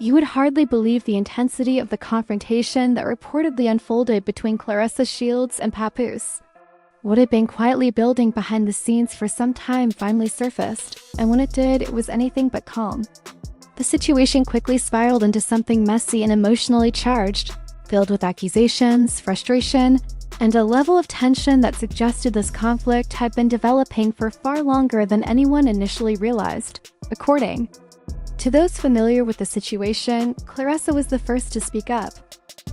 You would hardly believe the intensity of the confrontation that reportedly unfolded between Claressa Shields and Papoose. What had been quietly building behind the scenes for some time finally surfaced, and when it did, it was anything but calm. The situation quickly spiraled into something messy and emotionally charged, filled with accusations, frustration, and a level of tension that suggested this conflict had been developing for far longer than anyone initially realized. According to those familiar with the situation, Claressa was the first to speak up.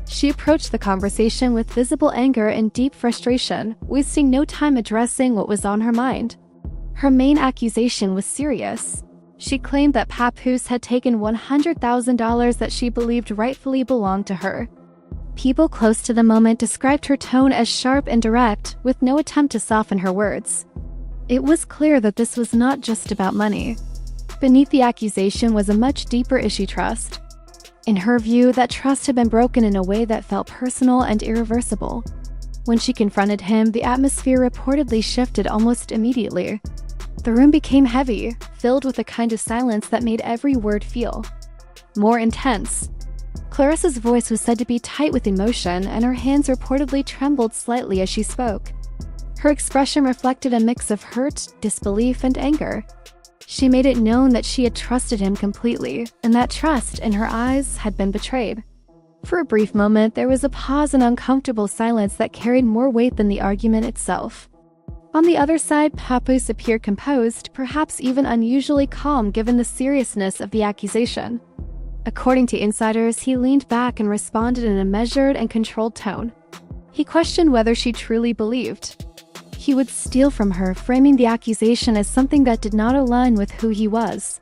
She approached the conversation with visible anger and deep frustration, wasting no time addressing what was on her mind. Her main accusation was serious. She claimed that Papoose had taken $100,000 that she believed rightfully belonged to her. People close to the moment described her tone as sharp and direct, with no attempt to soften her words. It was clear that this was not just about money. Beneath the accusation was a much deeper issue: trust. In her view, that trust had been broken in a way that felt personal and irreversible. When she confronted him, the atmosphere reportedly shifted almost immediately. The room became heavy, filled with a kind of silence that made every word feel more intense. Claressa's voice was said to be tight with emotion, and her hands reportedly trembled slightly as she spoke. Her expression reflected a mix of hurt, disbelief, and anger. She made it known that she had trusted him completely, and that trust, in her eyes, had been betrayed. For a brief moment, there was a pause and uncomfortable silence that carried more weight than the argument itself. On the other side, Papoose appeared composed, perhaps even unusually calm given the seriousness of the accusation. According to insiders, he leaned back and responded in a measured and controlled tone. He questioned whether she truly believed he would steal from her, framing the accusation as something that did not align with who he was.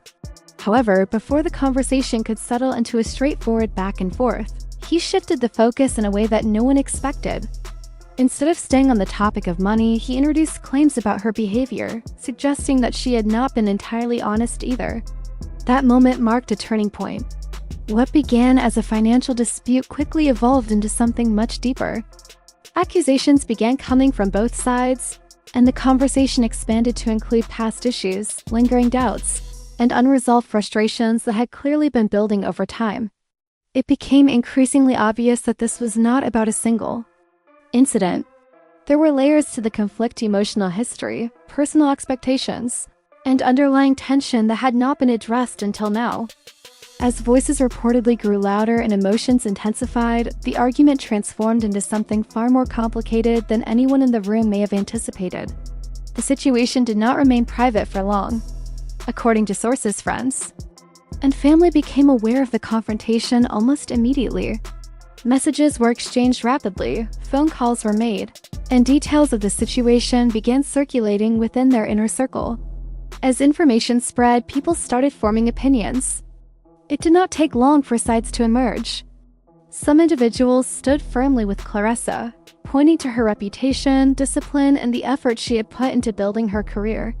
However, before the conversation could settle into a straightforward back and forth, he shifted the focus in a way that no one expected. Instead of staying on the topic of money, he introduced claims about her behavior, suggesting that she had not been entirely honest either. That moment marked a turning point. What began as a financial dispute quickly evolved into something much deeper. Accusations began coming from both sides, and the conversation expanded to include past issues, lingering doubts, and unresolved frustrations that had clearly been building over time. It became increasingly obvious that this was not about a single incident. There were layers to the conflict's emotional history, personal expectations, and underlying tension that had not been addressed until now. As voices reportedly grew louder and emotions intensified, the argument transformed into something far more complicated than anyone in the room may have anticipated. The situation did not remain private for long. According to sources, friends and family became aware of the confrontation almost immediately. Messages were exchanged rapidly, phone calls were made, and details of the situation began circulating within their inner circle. As information spread, people started forming opinions. It did not take long for sides to emerge. Some individuals stood firmly with Claressa, pointing to her reputation, discipline, and the effort she had put into building her career.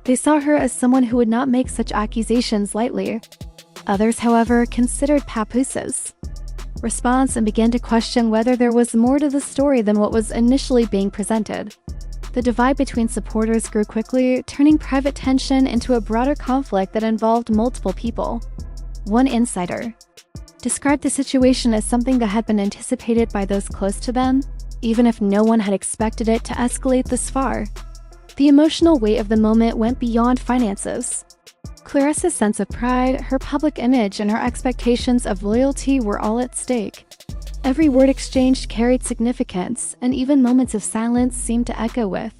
They saw her as someone who would not make such accusations lightly. Others, however, considered Papoose's response and began to question whether there was more to the story than what was initially being presented. The divide between supporters grew quickly, turning private tension into a broader conflict that involved multiple people. One insider described the situation as something that had been anticipated by those close to them, even if no one had expected it to escalate this far. The emotional weight of the moment went beyond finances. Claressa's sense of pride, her public image, and her expectations of loyalty were all at stake. Every word exchanged carried significance, and even moments of silence seemed to echo with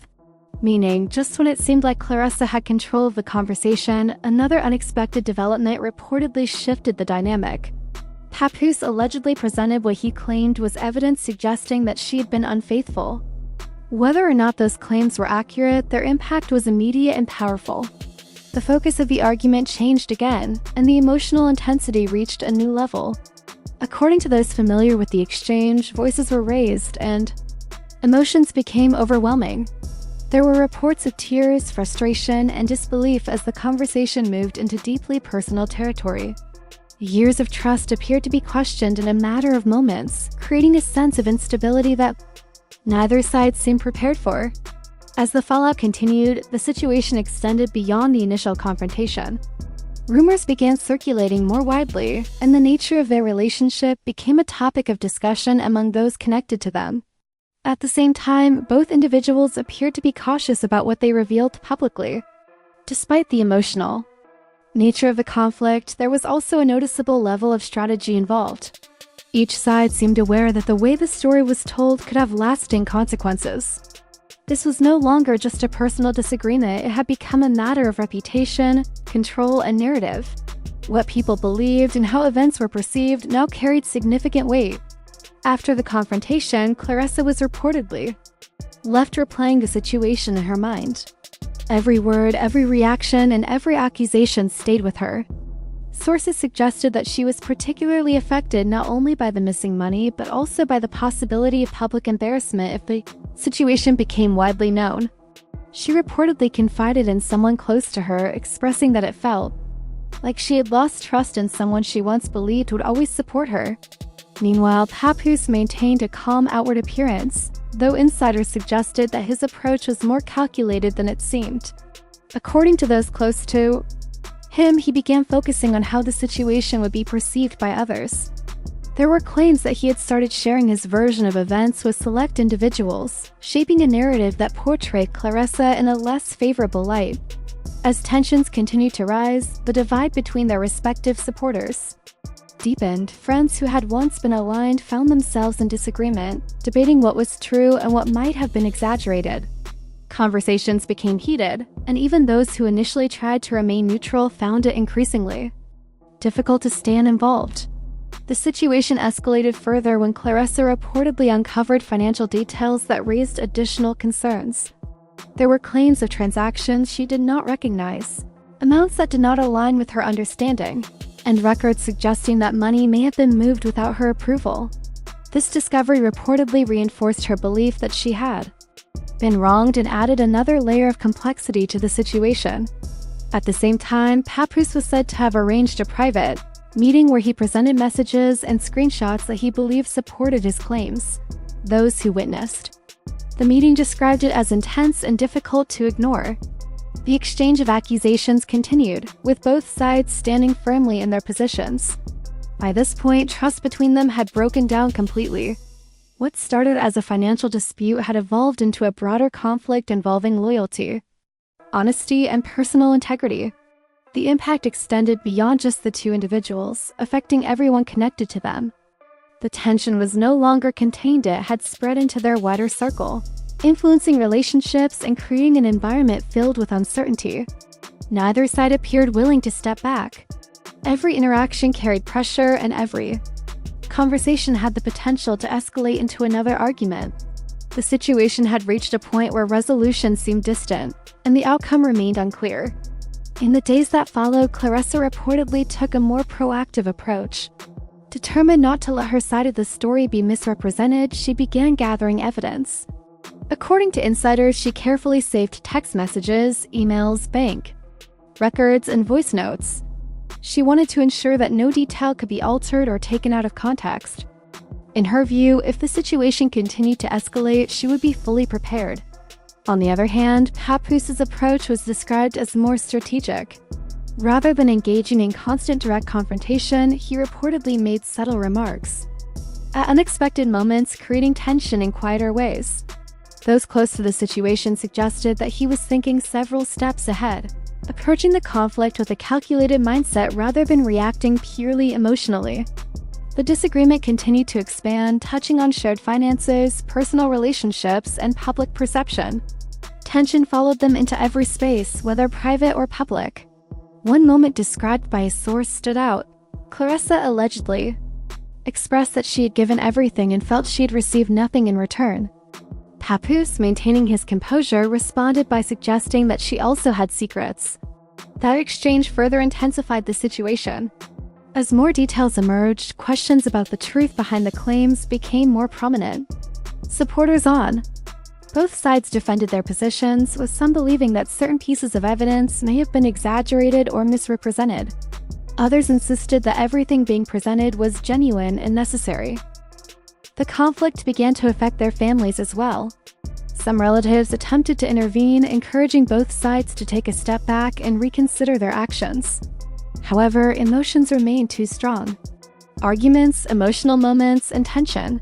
meaning. Just when it seemed like Claressa had control of the conversation, another unexpected development reportedly shifted the dynamic. Papoose allegedly presented what he claimed was evidence suggesting that she had been unfaithful. Whether or not those claims were accurate, their impact was immediate and powerful. The focus of the argument changed again, and the emotional intensity reached a new level. According to those familiar with the exchange, voices were raised and emotions became overwhelming. There were reports of tears, frustration, and disbelief as the conversation moved into deeply personal territory. Years of trust appeared to be questioned in a matter of moments, creating a sense of instability that neither side seemed prepared for. As the fallout continued, the situation extended beyond the initial confrontation. Rumors began circulating more widely, and the nature of their relationship became a topic of discussion among those connected to them. At the same time, both individuals appeared to be cautious about what they revealed publicly. Despite the emotional nature of the conflict, there was also a noticeable level of strategy involved. Each side seemed aware that the way the story was told could have lasting consequences. This was no longer just a personal disagreement, it had become a matter of reputation, control, and narrative. What people believed and how events were perceived now carried significant weight. After the confrontation, Claressa was reportedly left replaying the situation in her mind. Every word, every reaction, and every accusation stayed with her. Sources suggested that she was particularly affected not only by the missing money, but also by the possibility of public embarrassment if the situation became widely known. She reportedly confided in someone close to her, expressing that it felt like she had lost trust in someone she once believed would always support her. Meanwhile, Papoose maintained a calm outward appearance, though insiders suggested that his approach was more calculated than it seemed. According to those close to him, he began focusing on how the situation would be perceived by others. There were claims that he had started sharing his version of events with select individuals, shaping a narrative that portrayed Claressa in a less favorable light. As tensions continued to rise, the divide between their respective supporters deepened. Friends who had once been aligned found themselves in disagreement, debating what was true and what might have been exaggerated. Conversations became heated, and even those who initially tried to remain neutral found it increasingly difficult to stay involved. The situation escalated further when Claressa reportedly uncovered financial details that raised additional concerns. There were claims of transactions she did not recognize, amounts that did not align with her understanding, and records suggesting that money may have been moved without her approval. This discovery reportedly reinforced her belief that she had been wronged and added another layer of complexity to the situation. At the same time, Papoose was said to have arranged a private meeting where he presented messages and screenshots that he believed supported his claims. Those who witnessed the meeting described it as intense and difficult to ignore. The exchange of accusations continued, with both sides standing firmly in their positions. By this point, trust between them had broken down completely. What started as a financial dispute had evolved into a broader conflict involving loyalty, honesty, and personal integrity. The impact extended beyond just the two individuals, affecting everyone connected to them. The tension was no longer contained, it had spread into their wider circle, influencing relationships and creating an environment filled with uncertainty. Neither side appeared willing to step back. Every interaction carried pressure, and every conversation had the potential to escalate into another argument. The situation had reached a point where resolution seemed distant, and the outcome remained unclear. In the days that followed, Claressa reportedly took a more proactive approach. Determined not to let her side of the story be misrepresented, she began gathering evidence. According to insiders, she carefully saved text messages, emails, bank records, and voice notes. She wanted to ensure that no detail could be altered or taken out of context. In her view, if the situation continued to escalate, she would be fully prepared. On the other hand, Papoose's approach was described as more strategic. Rather than engaging in constant direct confrontation, he reportedly made subtle remarks at unexpected moments, creating tension in quieter ways. Those close to the situation suggested that he was thinking several steps ahead, approaching the conflict with a calculated mindset rather than reacting purely emotionally. The disagreement continued to expand, touching on shared finances, personal relationships, and public perception. Tension followed them into every space, whether private or public. One moment described by a source stood out. Claressa allegedly expressed that she had given everything and felt she had received nothing in return. Papoose, maintaining his composure, responded by suggesting that she also had secrets. That exchange further intensified the situation. As more details emerged, questions about the truth behind the claims became more prominent. Supporters on both sides defended their positions, with some believing that certain pieces of evidence may have been exaggerated or misrepresented. Others insisted that everything being presented was genuine and necessary. The conflict began to affect their families as well. Some relatives attempted to intervene, encouraging both sides to take a step back and reconsider their actions. However, emotions remained too strong. Arguments, emotional moments, and tension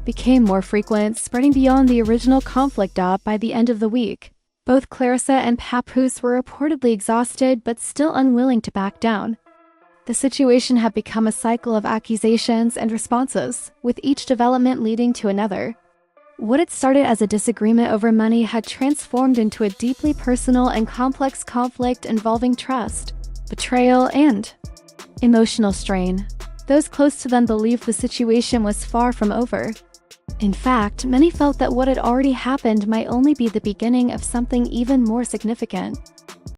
became more frequent, spreading beyond the original conflict by the end of the week. Both Claressa and Papoose were reportedly exhausted but still unwilling to back down. The situation had become a cycle of accusations and responses, with each development leading to another. What had started as a disagreement over money had transformed into a deeply personal and complex conflict involving trust, betrayal, and emotional strain. Those close to them believed the situation was far from over. In fact, many felt that what had already happened might only be the beginning of something even more significant.